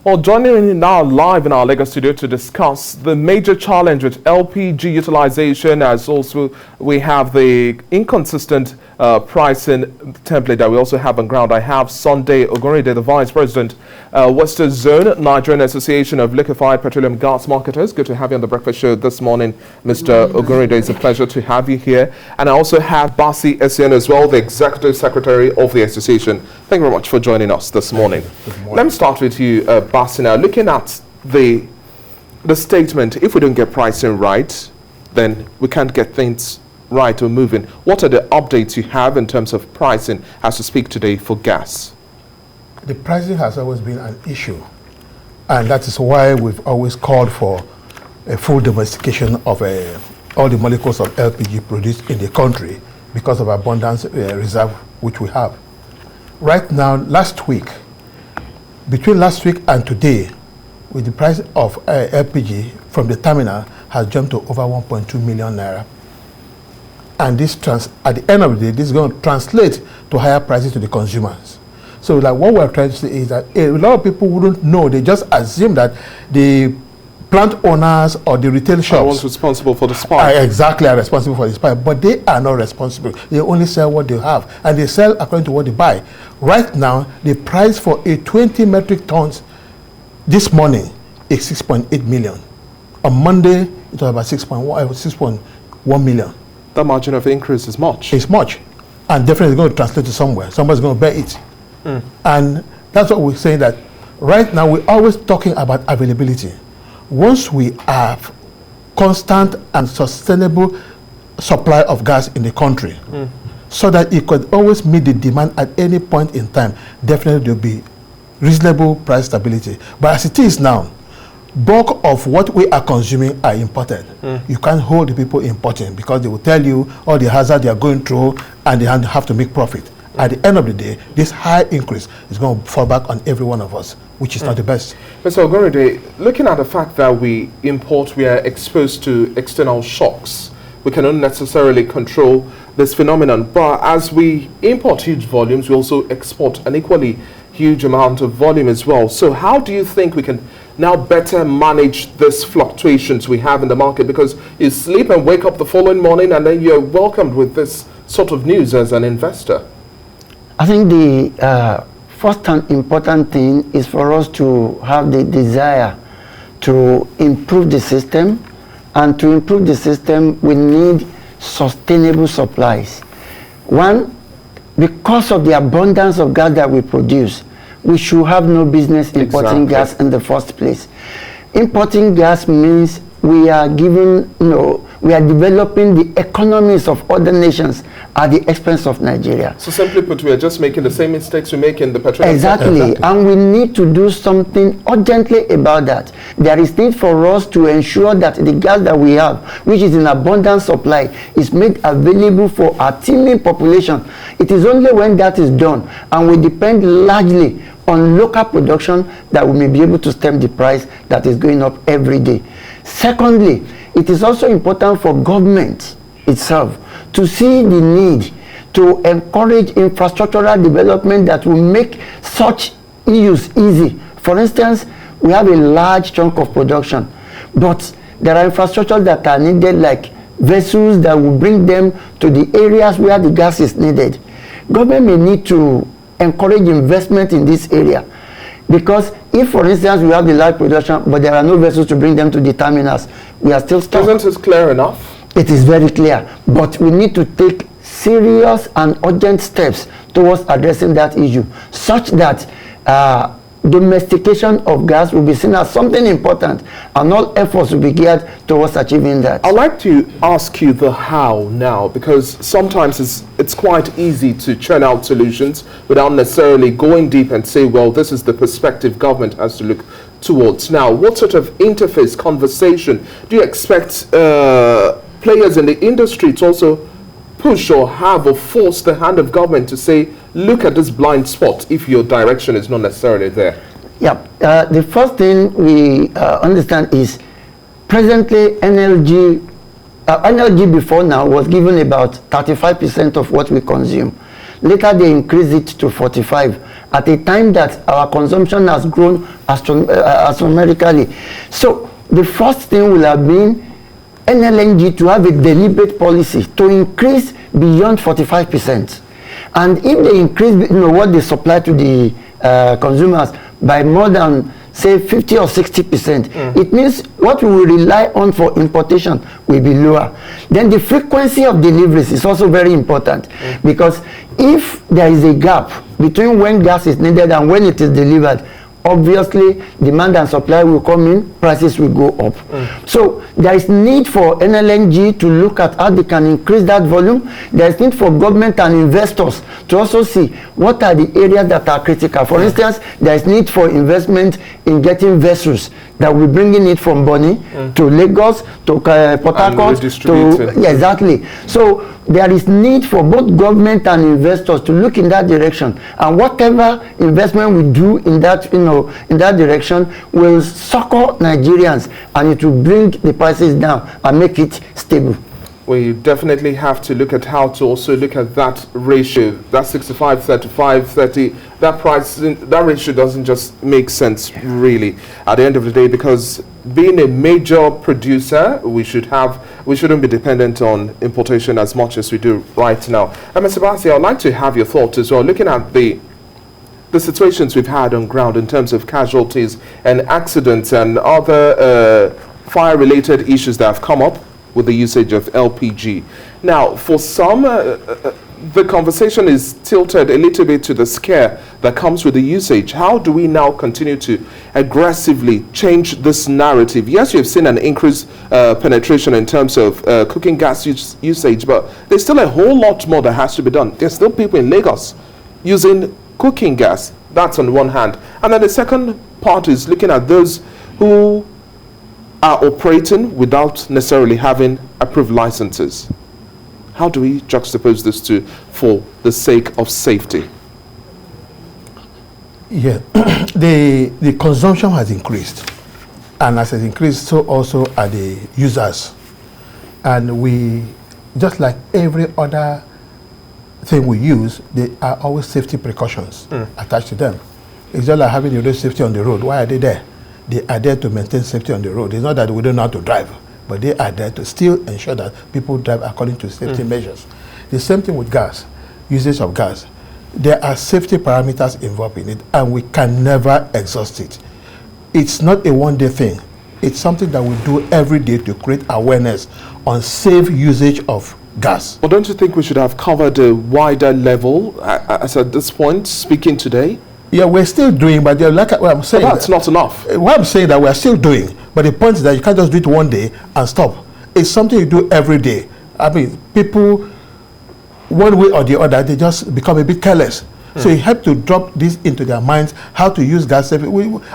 Well, joining me now live in our Lagos studio to discuss the major challenge with LPG utilization, as also we have the inconsistent pricing template that we also have on ground. I have Sunday Ogoride, the Vice President, Western Zone, Nigerian Association of Liquified Petroleum Gas Marketers. Good to have you on the breakfast show this morning, Mr. Ogoride. It's a pleasure to have you here. And I also have Basi Essien as well, the Executive Secretary of the Association. Thank you very much for joining us this morning. Let me start with you, Basi. Now, looking at the statement, if we don't get pricing right, then we can't get things right or moving. What are the updates you have in terms of pricing as we speak today for gas? The pricing has always been an issue, and that is why we've always called for a full domestication of all the molecules of LPG produced in the country because of abundance reserve which we have. Right now, between last week and today, with the price of LPG from the terminal has jumped to over 1.2 million naira. And this at the end of the day, this is going to translate to higher prices to the consumers. So like what we're trying to say is that a lot of people wouldn't know. They just assume that the plant owners or the retail shops are responsible for the spike. Exactly, are responsible for the spike, but they are not responsible. They only sell what they have, and they sell according to what they buy. Right now, the price for a 20 metric tons this morning is 6.8 million. On Monday, it was about 6.1 million. The margin of increase is much. It's much, and definitely going to translate to somewhere. Somebody's going to bear it. And that's what we're saying, that right now we're always talking about availability. Once we have constant and sustainable supply of gas in the country, so that it could always meet the demand at any point in time, definitely there'll be reasonable price stability. But as it is now, bulk of what we are consuming are imported. You can't hold the people importing because they will tell you all the hazard they are going through and they have to make profit. At the end of the day, this high increase is going to fall back on every one of us, which is not the best. Mr. Ogoride, looking at the fact that we import, we are exposed to external shocks. We cannot necessarily control this phenomenon, but as we import huge volumes, we also export an equally huge amount of volume as well. So how do you think we can now better manage these fluctuations we have in the market? Because you sleep and wake up the following morning and then you're welcomed with this sort of news as an investor. I think the first and important thing is for us to have the desire to improve the system, and to improve the system we need sustainable supplies. One, because of the abundance of gas that we produce, we should have no business importing gas in the first place. Importing gas means we are giving, we are developing the economies of other nations at the expense of Nigeria. So simply put, we are just making the same mistakes we make in the petroleum sector. Exactly, and we need to do something urgently about that. There is need for us to ensure that the gas that we have, which is in abundant supply, is made available for our teeming population. It is only when that is done, and we depend largely on local production, that we may be able to stem the price that is going up every day. Secondly, it is also important for government itself to see the need to encourage infrastructural development that will make such issues easy. For instance, we have a large chunk of production, but there are infrastructure that are needed, like vessels that will bring them to the areas where the gas is needed. Government may need to encourage investment in this area, because if, for instance, we have the large production, but there are no vessels to bring them to the terminals, we are still stuck. Isn't it clear enough? It is very clear, but we need to take serious and urgent steps towards addressing that issue, such that domestication of gas will be seen as something important, and all efforts will be geared towards achieving that. I'd like to ask you the how now, because sometimes it's quite easy to churn out solutions without necessarily going deep and say, well, this is the perspective government has to look towards. Now, what sort of interface conversation do you expect players in the industry to also push or have or force the hand of government to say, look at this blind spot if your direction is not necessarily there? Yeah, the first thing we understand is presently NLG before now was given about 35% of what we consume. Later they increased it to 45, at a time that our consumption has grown astronomically. So the first thing will have been NLNG to have a deliberate policy to increase beyond 45%. And if they increase what they supply to the consumers by more than, say, 50 or 60%, it means what we will rely on for importation will be lower. Then the frequency of deliveries is also very important, because if there is a gap between when gas is needed and when it is delivered, obviously demand and supply will come in, prices will go up. So there is need for NLNG to look at how they can increase that volume. There is need for government and investors to also see what are the areas that are critical. For instance, there is need for investment in getting vessels that will bring in it from Bonny to Lagos to Port Harcourt to exactly. So there is need for both government and investors to look in that direction, and whatever investment we do in that in that direction will succor Nigerians, and it will bring the prices down and make it stable. We definitely have to look at how to also look at that ratio, that 65, 35, 30, that price, that ratio doesn't just make sense really at the end of the day, because being a major producer, we shouldn't be dependent on importation as much as we do right now. Mr. Bassi, I'd like to have your thoughts as well, looking at the situations we've had on ground in terms of casualties and accidents and other fire-related issues that have come up with the usage of LPG. Now, for some, the conversation is tilted a little bit to the scare that comes with the usage. How do we now continue to aggressively change this narrative? Yes, you've seen an increased penetration in terms of cooking gas usage, but there's still a whole lot more that has to be done. There's still people in Lagos using cooking gas. That's on one hand. And then the second part is looking at those who are operating without necessarily having approved licenses. How do we juxtapose this two for the sake of safety? Yeah, the consumption has increased, and as it increased, so also are the users. And we, just like every other thing we use, there are always safety precautions attached to them. It's just like having the road safety on the road. Why are they there? They are there to maintain safety on the road. It's not that we don't know how to drive, but they are there to still ensure that people drive according to safety measures. The same thing with gas, usage of gas. There are safety parameters involved in it, and we can never exhaust it. It's not a one-day thing. It's something that we do every day to create awareness on safe usage of gas. Well, don't you think we should have covered a wider level as at this point, speaking today? Yeah, we're still doing, but like what I'm saying, but that's not enough. What I'm saying that we're still doing, but the point is that you can't just do it one day and stop. It's something you do every day. I mean, people, one way or the other, they just become a bit careless. So you have to drop this into their minds, how to use gas safely.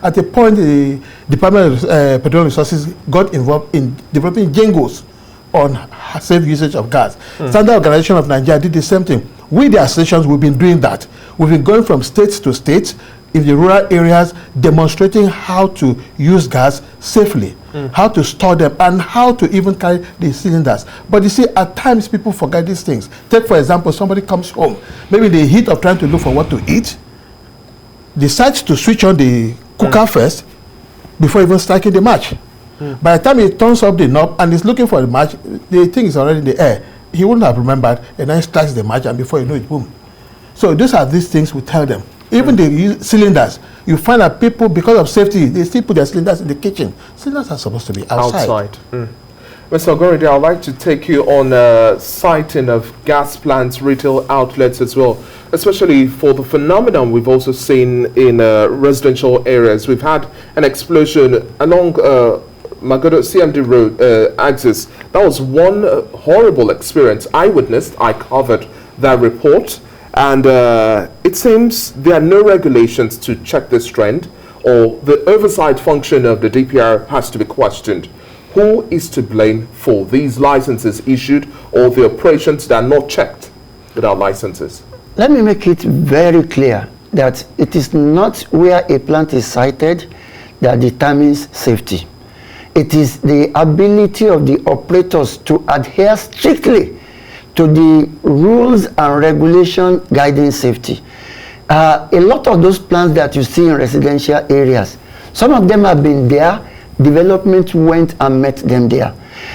At a point, the Department of Petroleum Resources got involved in developing jingles on safe usage of gas. Standard Organization of Nigeria did the same thing. We, the associations, we've been doing that. We've been going from state to state in the rural areas, demonstrating how to use gas safely, how to store them, and how to even carry the cylinders. But you see, at times people forget these things. Take, for example, somebody comes home, maybe in the heat of trying to look for what to eat, decides to switch on the cooker first before even striking the match. By the time he turns up the knob and is looking for the match, the thing is already in the air. He wouldn't have remembered, and then strikes the match, and before you know it, boom. So these are these things we tell them. Even the cylinders, you find that people, because of safety, they still put their cylinders in the kitchen. Cylinders are supposed to be outside. Mr. Ogoride, I'd like to take you on sighting of gas plants, retail outlets as well, especially for the phenomenon we've also seen in residential areas. We've had an explosion along Magodo CMD Road axis. That was one horrible experience. I witnessed, I covered that report, and it seems there are no regulations to check this trend, or the oversight function of the DPR has to be questioned. Who is to blame for these licenses issued or the operations that are not checked without licenses? Let me make it very clear that it is not where a plant is sited that determines safety. It is the ability of the operators to adhere strictly to the rules and regulations guiding safety. A lot of those plants that you see in residential areas, some of them have been there, development went and met them there.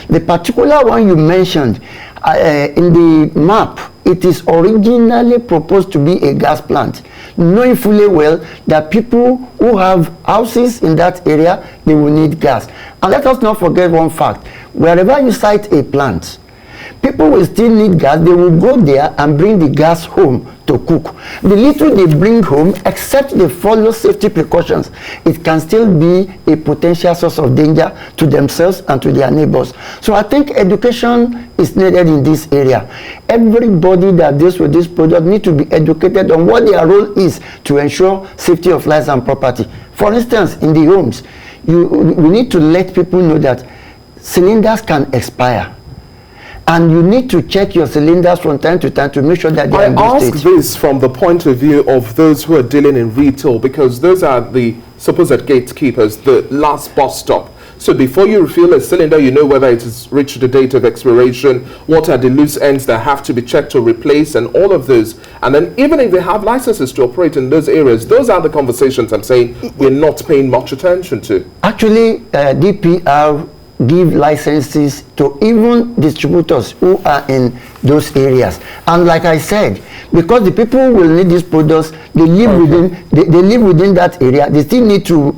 The particular one you mentioned, in the map, it is originally proposed to be a gas plant, knowing fully well that people who have houses in that area, they will need gas. And let us not forget one fact: wherever you site a plant, people will still need gas. They will go there and bring the gas home to cook. The little they bring home, except they follow safety precautions, it can still be a potential source of danger to themselves and to their neighbors. So I think education is needed in this area. Everybody that deals with this product needs to be educated on what their role is to ensure safety of lives and property. For instance, in the homes, we need to let people know that cylinders can expire. And you need to check your cylinders from time to time to make sure that they are in good state. I ask this from the point of view of those who are dealing in retail, because those are the supposed gatekeepers, the last bus stop. So before you refill a cylinder, you know whether it has reached the date of expiration, what are the loose ends that have to be checked or replaced, and all of those. And then even if they have licenses to operate in those areas, those are the conversations I'm saying we're not paying much attention to. Actually, DPR give licenses to even distributors who are in those areas. And like I said, because the people who will need these products, they live within they live within that area, they still need to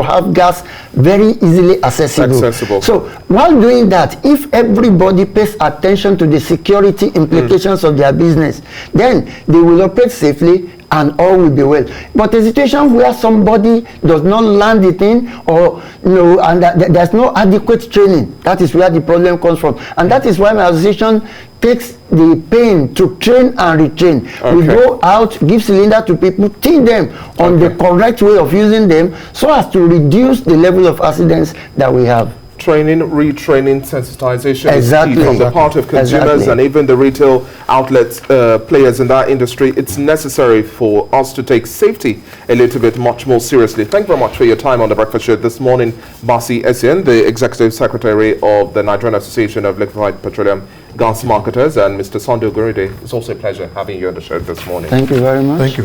have gas very easily accessible. So while doing that, if everybody pays attention to the security implications of their business, then they will operate safely and all will be well. But a situation where somebody does not learn the thing, or and there's no adequate training, that is where the problem comes from. And that is why my association takes the pain to train and retrain. We go out, give cylinder to people, teach them on the correct way of using them, so as to reduce the level of accidents that we have. Training, retraining, sensitization is key from the part of consumers and even the retail outlets, players in that industry. It's necessary for us to take safety a little bit much more seriously. Thank you very much for your time on the Breakfast Show this morning, Basi Essien, the Executive Secretary of the Nigerian Association of Liquified Petroleum Gas Marketers, and Mr. Sunday Oguride. It's also a pleasure having you on the show this morning. Thank you very much. Thank you.